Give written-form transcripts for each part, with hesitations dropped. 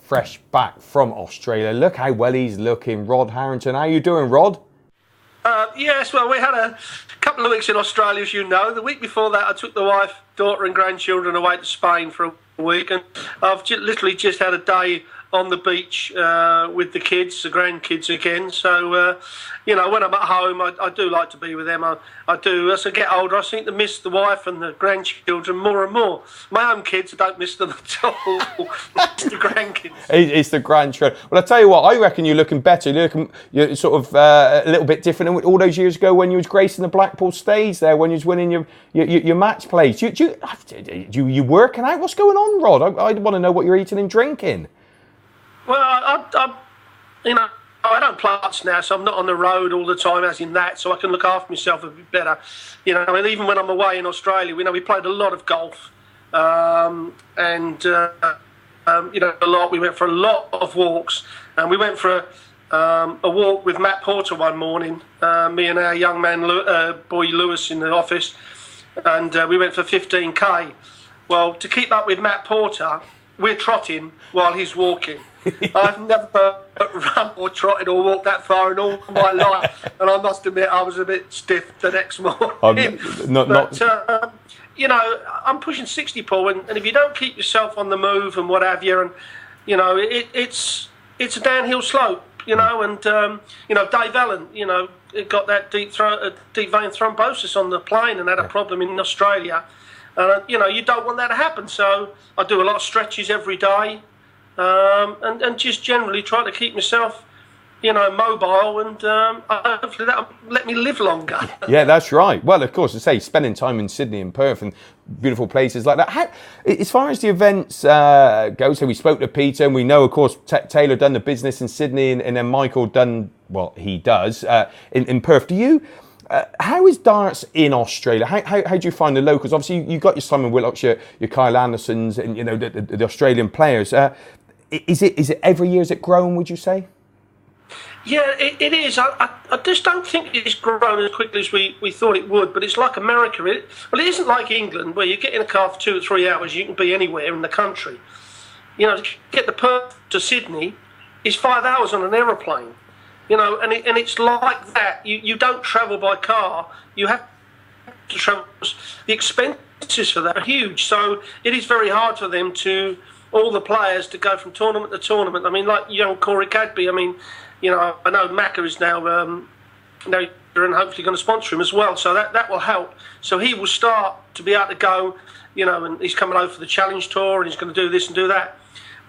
fresh back from Australia. Look how well he's looking, Rod Harrington. How you doing, Rod? Yes, well, we had a couple of weeks in Australia, as you know. The week before that, I took the wife, daughter and grandchildren away to Spain for a week, and I've literally just had a day on the beach with the kids, the grandkids again. So, when I'm at home, I do like to be with them. I do. As I get older, I seem to miss the wife and the grandchildren more and more. My own kids, I don't miss them at all. It's the grandkids. It's the grandchildren. Well, I tell you what, I reckon you're looking better. You're sort of a little bit different than all those years ago when you was gracing the Blackpool stage there, when you was winning your match plays. You working out? What's going on, Rod? I want to know what you're eating and drinking. Well, I don't play now, so I'm not on the road all the time, as in that, so I can look after myself a bit better. And even when I'm away in Australia, we played a lot of golf, a lot. We went for a lot of walks, and we went for a walk with Matt Porter one morning, me and our young man, boy Lewis, in the office, and we went for 15k. Well, to keep up with Matt Porter, we're trotting while he's walking. I've never run or trotted or walked that far in all my life, and I must admit I was a bit stiff the next morning. I'm pushing 60, Paul, and if you don't keep yourself on the move and what have you, and it's a downhill slope, and Dave Allen, got that deep vein thrombosis on the plane and had a problem in Australia, and you don't want that to happen. So I do a lot of stretches every day. And just generally try to keep myself, mobile, and hopefully that'll let me live longer. Yeah, that's right. Well, of course, I say spending time in Sydney and Perth and beautiful places like that. As far as the events go, so we spoke to Peter, and we know, of course, Taylor done the business in Sydney, and then Michael done what he does in Perth. Do you? How is darts in Australia? How do you find the locals? Obviously, you got your Simon Willocks, your Kyle Andersons, and the Australian players. Is it every year? Is it grown? Would you say? Yeah, it is. I just don't think it's grown as quickly as we thought it would. But it's like America. It isn't like England, where you get in a car for 2 or 3 hours, you can be anywhere in the country. To get the Perth to Sydney is 5 hours on an aeroplane. And it's like that. You don't travel by car. You have to travel. The expenses for that are huge. So it is very hard for them all the players to go from tournament to tournament. I mean, like young Corey Cadby. I mean, I know Macca is now and hopefully going to sponsor him as well. So that will help. So he will start to be able to go, and he's coming over for the Challenge Tour, and he's going to do this and do that.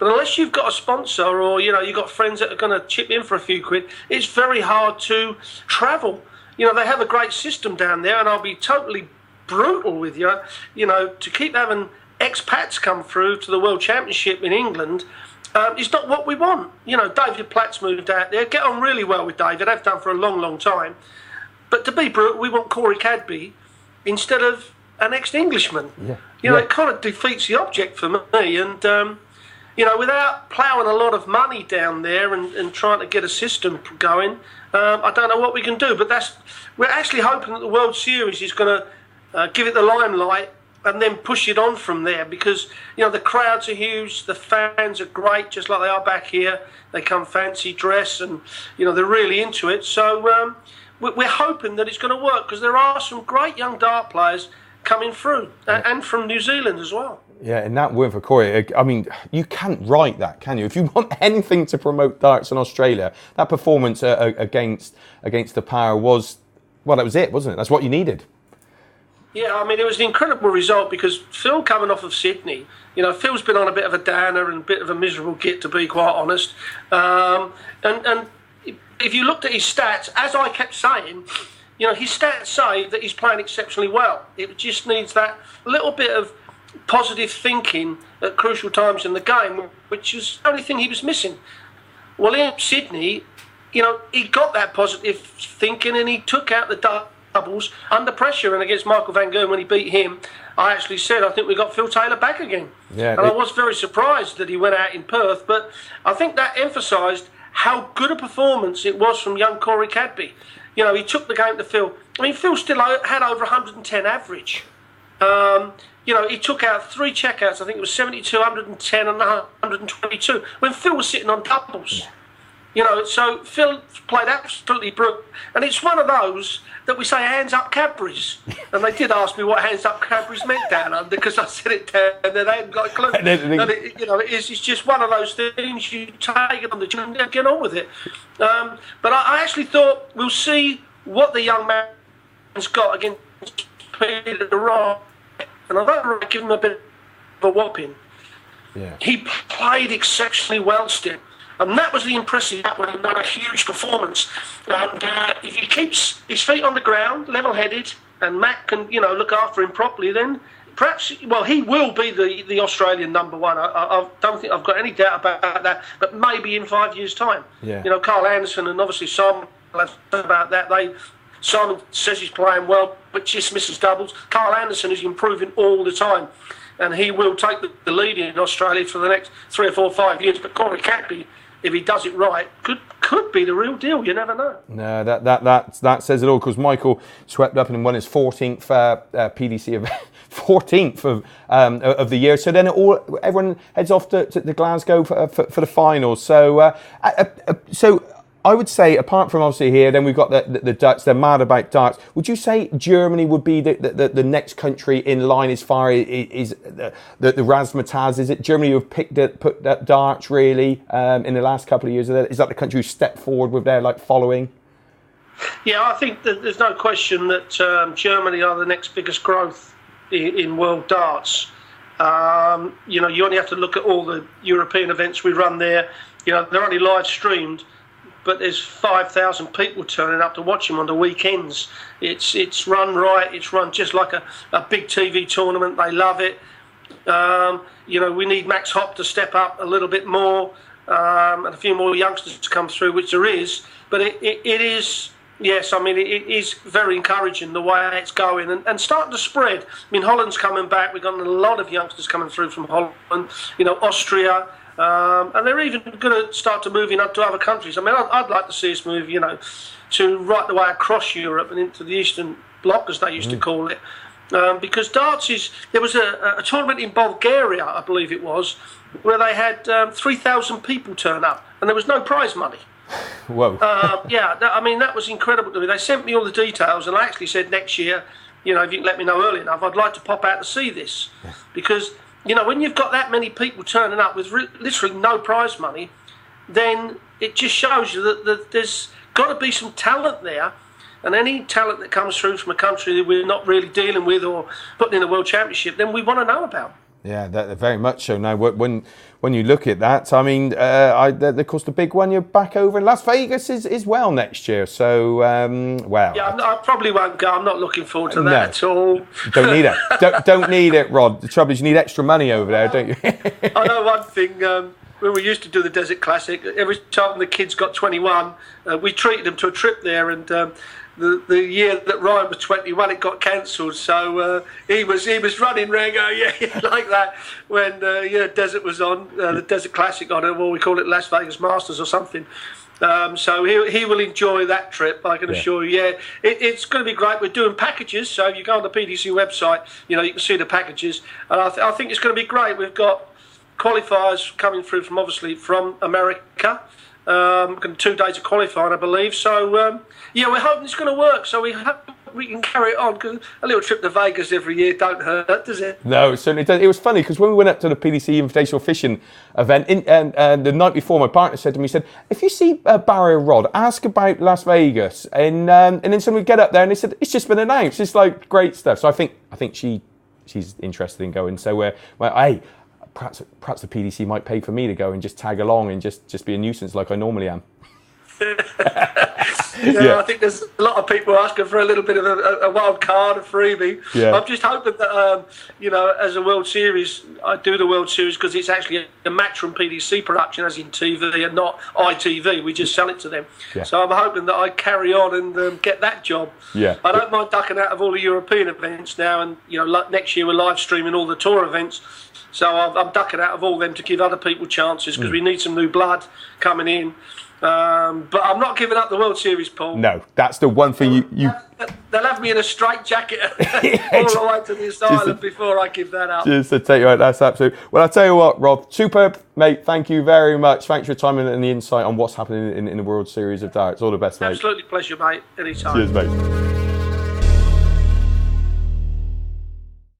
But unless you've got a sponsor, or you've got friends that are going to chip in for a few quid, it's very hard to travel. They have a great system down there, and I'll be totally brutal with you. To keep having expats come through to the World Championship in England, it's not what we want. David Platt's moved out there. Get on really well with David. I've done for a long, long time. But to be brutal, we want Corey Cadby instead of an ex-Englishman. It kind of defeats the object for me, and. Without ploughing a lot of money down there and trying to get a system going, I don't know what we can do. But we're actually hoping that the World Series is going to give it the limelight and then push it on from there, because the crowds are huge, the fans are great, just like they are back here. They come fancy dress, and they're really into it. So we're hoping that it's going to work, because there are some great young dart players coming through, and from New Zealand as well. Yeah, and that win for Corey, I mean, you can't write that, can you? If you want anything to promote darts in Australia, that performance against the Power was, well, that was it, wasn't it? That's what you needed. Yeah, I mean, it was an incredible result, because Phil coming off of Sydney, Phil's been on a bit of a downer and a bit of a miserable git, to be quite honest. And if you looked at his stats, as I kept saying, his stats say that he's playing exceptionally well. It just needs that little bit of positive thinking at crucial times in the game, which is the only thing he was missing. Well, in Sydney, he got that positive thinking, and he took out the doubles under pressure. And against Michael van Gerwen, when he beat him, I actually said, I think we got Phil Taylor back again. Yeah, and I was very surprised that he went out in Perth, but I think that emphasised how good a performance it was from young Corey Cadby. He took the game to Phil. I mean, Phil still had over 110 average. he took out 3 checkouts. I think it was 72, 110 and 122, when Phil was sitting on doubles. So Phil played absolutely brilliant. And it's one of those that we say hands up Cadbury's. And they did ask me what hands up Cadbury's meant down under, because I said it down and they hadn't got a clue. It's just one of those things you take it on the chin and get on with it. But I actually thought we'll see what the young man's got against Peter Wright. And I don't really give him a bit of a whopping. Yeah. He played exceptionally well still. And that was the impressive one, and a huge performance. And if he keeps his feet on the ground, level-headed, and Matt can, look after him properly, then perhaps, he will be the Australian number 1. I don't think I've got any doubt about that. But maybe in 5 years' time. Yeah. Carl Anderson and obviously Simon have said about that. Simon says he's playing well, but just misses doubles. Carl Anderson is improving all the time, and he will take the lead in Australia for the next 3 or 4 or 5 years. But Corey Cadby, if he does it right, could be the real deal. You never know. No, that says it all, because Michael swept up and won his 14th PDC event, 14th of the year. So then everyone heads off to Glasgow for the finals. So I would say, apart from obviously here, then we've got the Dutch. They're mad about darts. Would you say Germany would be the next country in line as far as the razzmatazz? Is it Germany who have put that darts really in the last couple of years? Is that the country who stepped forward with their following? Yeah, I think that there's no question that Germany are the next biggest growth in world darts. You only have to look at all the European events we run there. They're only live streamed, but there's 5,000 people turning up to watch him on the weekends. It's run right. It's run just like a big TV tournament. They love it. We need Max Hopp to step up a little bit more, and a few more youngsters to come through, which there is. But it is, yes, it is very encouraging the way it's going and starting to spread. Holland's coming back. We've got a lot of youngsters coming through from Holland, Austria. And they're even going to start to move up to other countries. I'd like to see us move, to right the way across Europe and into the Eastern Bloc, as they used to call it. Because darts there was a tournament in Bulgaria, I believe it was, where they had 3,000 people turn up, and there was no prize money. Whoa. That was incredible to me. They sent me all the details, and I actually said next year, if you can let me know early enough, I'd like to pop out to see this. Because when you've got that many people turning up with literally no prize money, then it just shows you that there's got to be some talent there. And any talent that comes through from a country that we're not really dealing with or putting in a world championship, then we want to know about. Yeah, that very much so. Now, when you look at that, of course, the big one, you're back over in Las Vegas is well next year. So, yeah, I probably won't go. I'm not looking forward to that at all. Don't need it. Don't need it, Rod. The trouble is you need extra money over there, don't you? I know one thing. When we used to do the Desert Classic, every time the kids got 21, we treated them to a trip there, and the year that Ryan was 21, it got cancelled. So he was running around going, yeah, like that when Desert was on, the Desert Classic on it, or we call it Las Vegas Masters or something. So he will enjoy that trip, I can assure you. Yeah, it's going to be great. We're doing packages, so if you go on the PDC website, you can see the packages, and I think it's going to be great. We've got qualifiers coming through from America. 2 days of qualifying, I believe. So we're hoping it's going to work. So we hope we can carry it on, because a little trip to Vegas every year don't hurt, does it? No, it certainly does. It was funny because when we went up to the PDC Invitational Fishing event, and the night before, my partner said to me, he said, if you see Barrier Rod, ask about Las Vegas. And then someone would get up there and they said, it's just been announced. It's like great stuff. So I think she's interested in going. So hey, perhaps the PDC might pay for me to go and just tag along and just be a nuisance like I normally am. I think there's a lot of people asking for a little bit of a wild card, a freebie. Yeah. I'm just hoping that, as a World Series, I do the World Series because it's actually a Matchroom PDC production, as in TV and not ITV. We just sell it to them. Yeah. So I'm hoping that I carry on and get that job. Yeah. I don't mind ducking out of all the European events now, and next year we're live streaming all the tour events. So I'm ducking out of all them to give other people chances, because we need some new blood coming in. But I'm not giving up the World Series, Paul. No, that's the one thing you They'll have me in a straitjacket all the way to the asylum before I give that up. Just to take you out, that's absolute. Well, I'll tell you what, Rob, superb, mate. Thank you very much. Thanks for your time and the insight on what's happening in the World Series of Darts. All the best, mate. Absolutely pleasure, mate. Anytime. Cheers, mate.